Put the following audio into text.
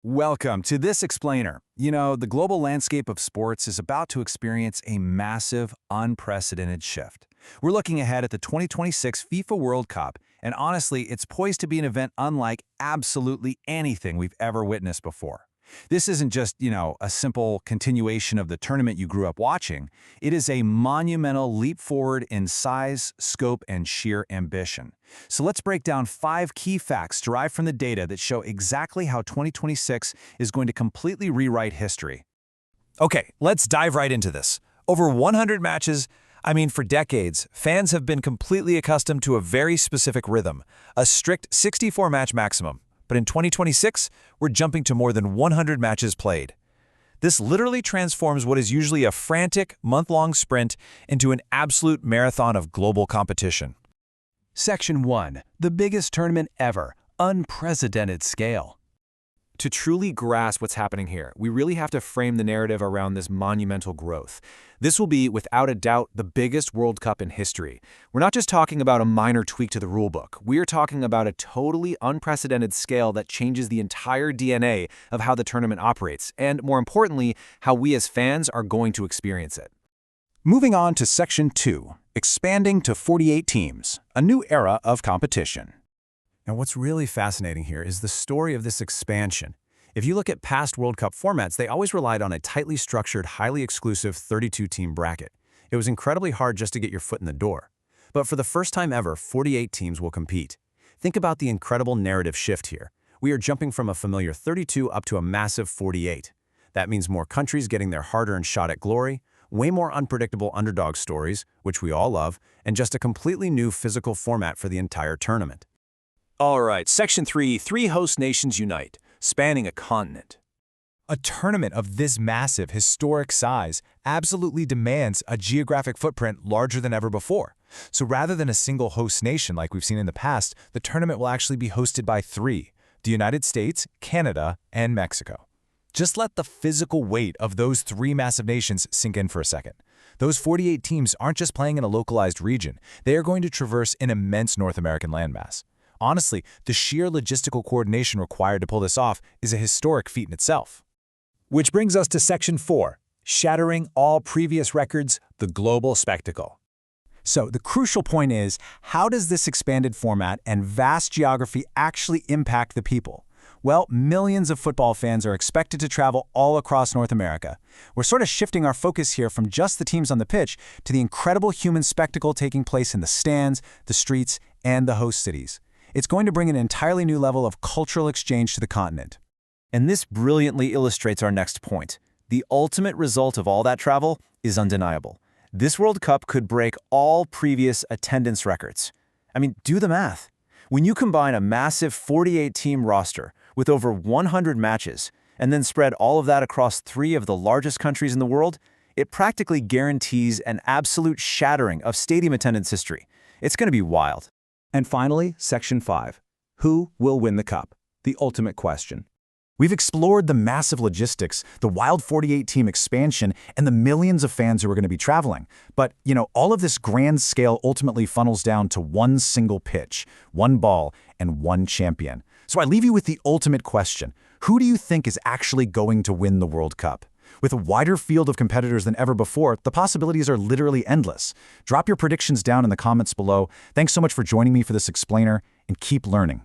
Welcome to this explainer. You know, the global landscape of sports is about to experience a massive, unprecedented shift. We're looking ahead at the 2026 FIFA World Cup, and honestly, it's poised to be an event unlike absolutely anything we've ever witnessed before. This isn't just, a simple continuation of the tournament you grew up watching. It is a monumental leap forward in size, scope, and sheer ambition. So let's break down 5 key facts derived from the data that show exactly how 2026 is going to completely rewrite history. Okay, let's dive right into this. Over 100 matches. For decades, fans have been completely accustomed to a very specific rhythm, a strict 64-match maximum. But in 2026, we're jumping to more than 100 matches played. This literally transforms what is usually a frantic, month-long sprint into an absolute marathon of global competition. Section 1. The biggest tournament ever. Unprecedented scale. To truly grasp what's happening here, we really have to frame the narrative around this monumental growth. This will be, without a doubt, the biggest World Cup in history. We're not just talking about a minor tweak to the rulebook. We're talking about a totally unprecedented scale that changes the entire DNA of how the tournament operates, and more importantly, how we as fans are going to experience it. Moving on to Section 2. Expanding to 48 teams. A new era of competition. Now, what's really fascinating here is the story of this expansion. If you look at past World Cup formats, they always relied on a tightly structured, highly exclusive 32-team bracket. It was incredibly hard just to get your foot in the door. But for the first time ever, 48 teams will compete. Think about the incredible narrative shift here. We are jumping from a familiar 32 up to a massive 48. That means more countries getting their hard-earned shot at glory, way more unpredictable underdog stories, which we all love, and just a completely new physical format for the entire tournament. All right, Section 3, 3 host nations unite, spanning a continent. A tournament of this massive, historic size absolutely demands a geographic footprint larger than ever before. So rather than a single host nation like we've seen in the past, the tournament will actually be hosted by 3, the United States, Canada, and Mexico. Just let the physical weight of those 3 massive nations sink in for a second. Those 48 teams aren't just playing in a localized region. They are going to traverse an immense North American landmass. Honestly, the sheer logistical coordination required to pull this off is a historic feat in itself. Which brings us to Section 4. Shattering all previous records, the global spectacle. So the crucial point is, how does this expanded format and vast geography actually impact the people? Well, millions of football fans are expected to travel all across North America. We're sort of shifting our focus here from just the teams on the pitch to the incredible human spectacle taking place in the stands, the streets, and the host cities. It's going to bring an entirely new level of cultural exchange to the continent. And this brilliantly illustrates our next point. The ultimate result of all that travel is undeniable. This World Cup could break all previous attendance records. Do the math. When you combine a massive 48-team roster with over 100 matches, and then spread all of that across 3 of the largest countries in the world, it practically guarantees an absolute shattering of stadium attendance history. It's going to be wild. And finally, Section 5. Who will win the cup? The ultimate question. We've explored the massive logistics, the wild 48-team expansion, and the millions of fans who are going to be traveling. But, all of this grand scale ultimately funnels down to one single pitch, one ball, and one champion. So I leave you with the ultimate question. Who do you think is actually going to win the World Cup? With a wider field of competitors than ever before, the possibilities are literally endless. Drop your predictions down in the comments below. Thanks so much for joining me for this explainer, and keep learning.